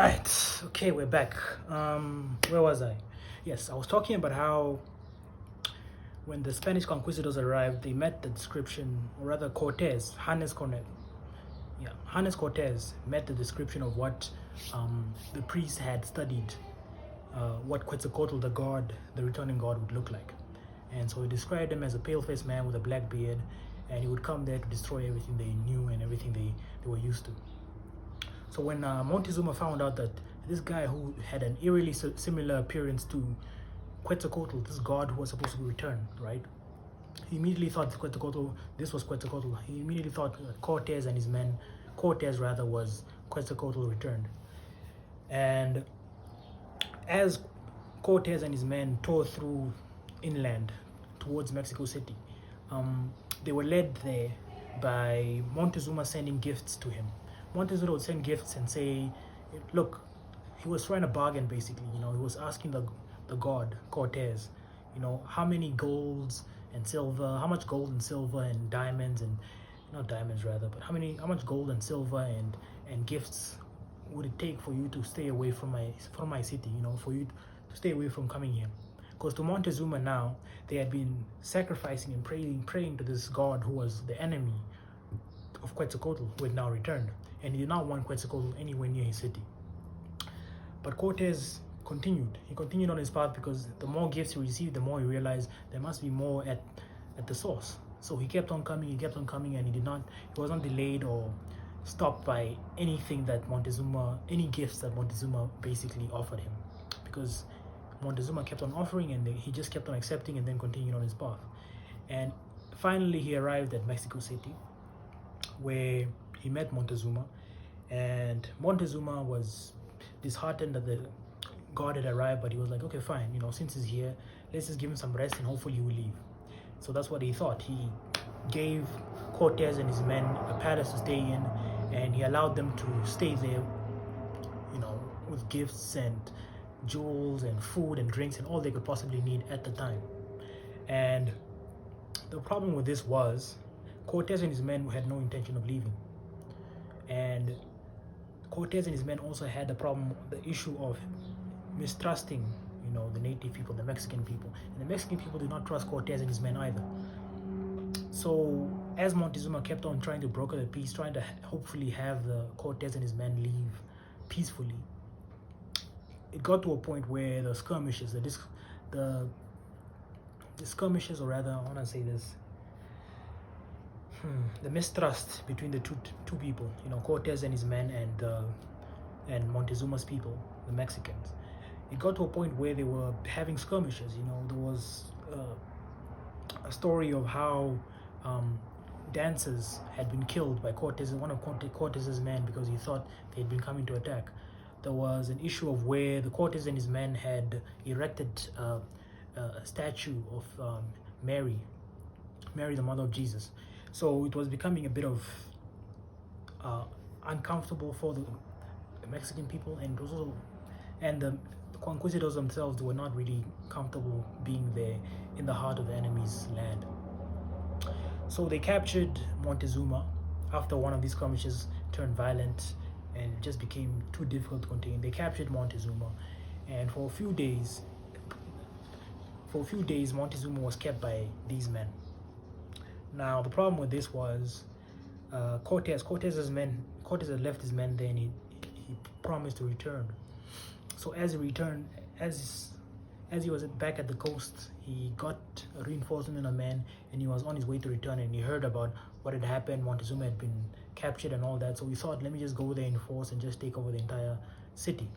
right, okay, we're back. Where was I? Yes, I was talking about how when the Spanish conquistadors arrived, they met the description, or rather Hannes Cortez met the description of what the priests had studied, what Quetzalcoatl, the god, the returning god, would look like. And so he described him as a pale-faced man with a black beard, and he would come there to destroy everything they knew and everything they were used to. So when Montezuma found out that this guy who had an eerily similar appearance to Quetzalcoatl, this god who was supposed to return, right? He immediately thought this was Quetzalcoatl. He immediately thought that Cortez was Quetzalcoatl returned. And as Cortez and his men tore through inland towards Mexico City, they were led there by Montezuma sending gifts to him. Montezuma would send gifts and say, look, he was trying to bargain basically. He was asking the god Cortez, how many golds and silver, how much gold and silver and diamonds and not diamonds rather, but how much gold and silver and gifts would it take for you to stay away from my city, for you to stay away from coming here? Because to Montezuma now, they had been sacrificing and praying to this god who was the enemy of Quetzalcoatl, who had now returned, and he did not want Quetzalcoatl anywhere near his city. But Cortez continued. He continued on his path because the more gifts he received, the more he realized there must be more at the source. So he kept on coming, and he was not delayed or stopped by any gifts that Montezuma basically offered him. Because Montezuma kept on offering and he just kept on accepting and then continued on his path. And finally he arrived at Mexico City, where he met Montezuma, and Montezuma was disheartened that the god had arrived, but he was like, okay, fine, since he's here, let's just give him some rest and hopefully he will leave. So that's what he thought. He gave Cortez and his men a palace to stay in, and he allowed them to stay there, with gifts and jewels and food and drinks and all they could possibly need at the time. And the problem with this was Cortez and his men had no intention of leaving. And Cortez and his men also had the issue of mistrusting, the native people, the Mexican people. And the Mexican people did not trust Cortez and his men either. So as Montezuma kept on trying to broker the peace, trying to hopefully have the Cortez and his men leave peacefully, it got to a point where the skirmishes, the skirmishes, or rather, I want to say this, the mistrust between the two people, Cortez and his men and Montezuma's people, the Mexicans, it got to a point where they were having skirmishes. There was a story of how dancers had been killed by one of Cortez's men, because he thought they had been coming to attack. There was an issue of where the Cortez and his men had erected a statue of Mary, the mother of Jesus. So it was becoming a bit of uncomfortable for the Mexican people, and the conquistadors themselves were not really comfortable being there in the heart of the enemy's land. So they captured Montezuma after one of these skirmishes turned violent and it just became too difficult to contain. They captured Montezuma, and for a few days Montezuma was kept by these men. Now the problem with this was Cortez had left his men there, and he promised to return. So as he returned, as he was back at the coast, he got a reinforcement of men, and he was on his way to return, and he heard about what had happened. Montezuma had been captured and all that, so he thought, let me just go there in force and just take over the entire city.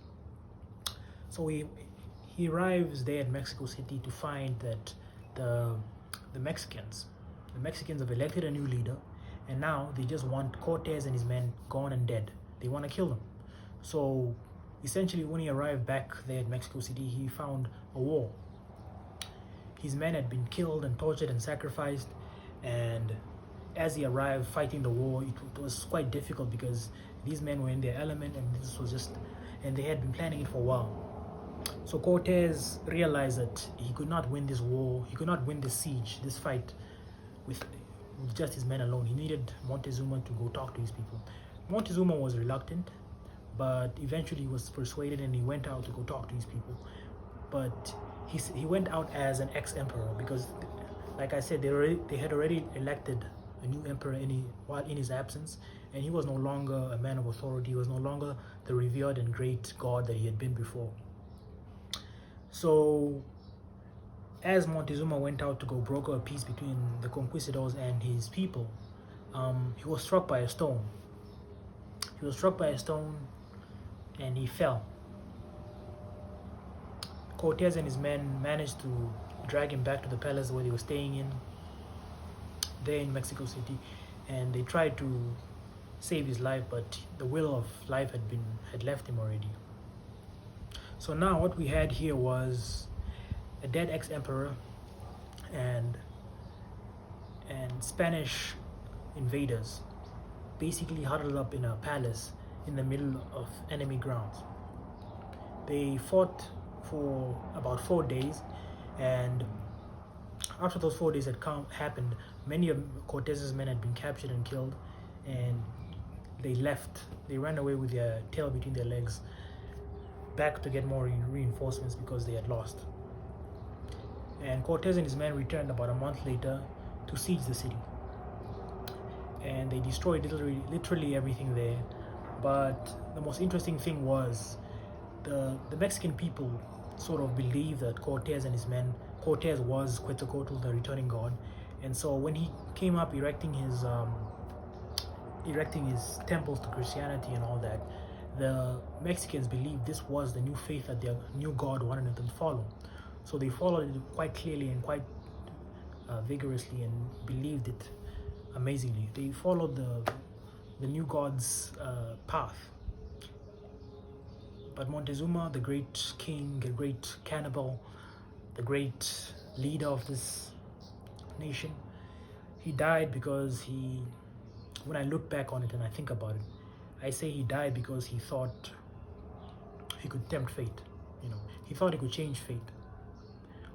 So he arrives there at Mexico City to find that the Mexicans have elected a new leader, and now they just want Cortez and his men gone and dead. They want to kill him. So essentially, when he arrived back there at Mexico City, he found a war. His men had been killed and tortured and sacrificed, and as he arrived fighting the war, it was quite difficult because these men were in their element, and they had been planning it for a while. So Cortez realized that he could not win this war, he could not win this siege, this fight with just his men alone. He needed Montezuma to go talk to his people. Montezuma was reluctant, but eventually he was persuaded and he went out to go talk to these people. But he went out as an ex-emperor because, like I said, they had already elected a new emperor while in his absence, and he was no longer a man of authority. He was no longer the revered and great god that he had been before. So as Montezuma went out to go broker a peace between the conquistadors and his people, he was struck by a stone. He was struck by a stone and he fell. Cortez and his men managed to drag him back to the palace where they were staying in, there in Mexico City, and they tried to save his life, but the will of life had left him already. So now what we had here was a dead ex-emperor and Spanish invaders basically huddled up in a palace in the middle of enemy grounds. They fought for about 4 days, and after those 4 days had happened, many of Cortez's men had been captured and killed, and they left. They ran away with their tail between their legs back to get more reinforcements because they had lost. And Cortez and his men returned about a month later to siege the city, and they destroyed literally everything there. But the most interesting thing was the Mexican people sort of believed that Cortez was Quetzalcoatl, the returning god, and so when he came up erecting his temples to Christianity and all that, the Mexicans believed this was the new faith that their new god wanted them to follow. So they followed it quite clearly and quite vigorously and believed it amazingly. They followed the new god's path. But Montezuma, the great king, the great cannibal, the great leader of this nation, he died because when I look back on it and I think about it, I say he died because he thought he could tempt fate. He thought he could change fate.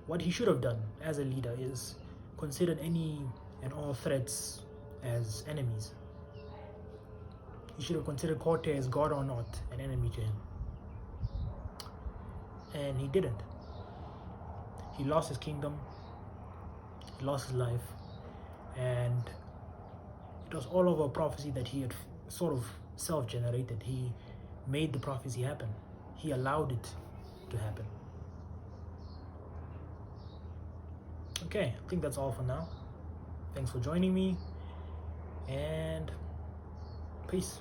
What he should have done as a leader is considered any and all threats as enemies. He should have considered Cortez, God or not, an enemy to him. And he didn't. He lost his kingdom, he lost his life, and it was all over a prophecy that he had sort of self-generated. He made the prophecy happen. He allowed it to happen. Okay, I think that's all for now. Thanks for joining me, and peace.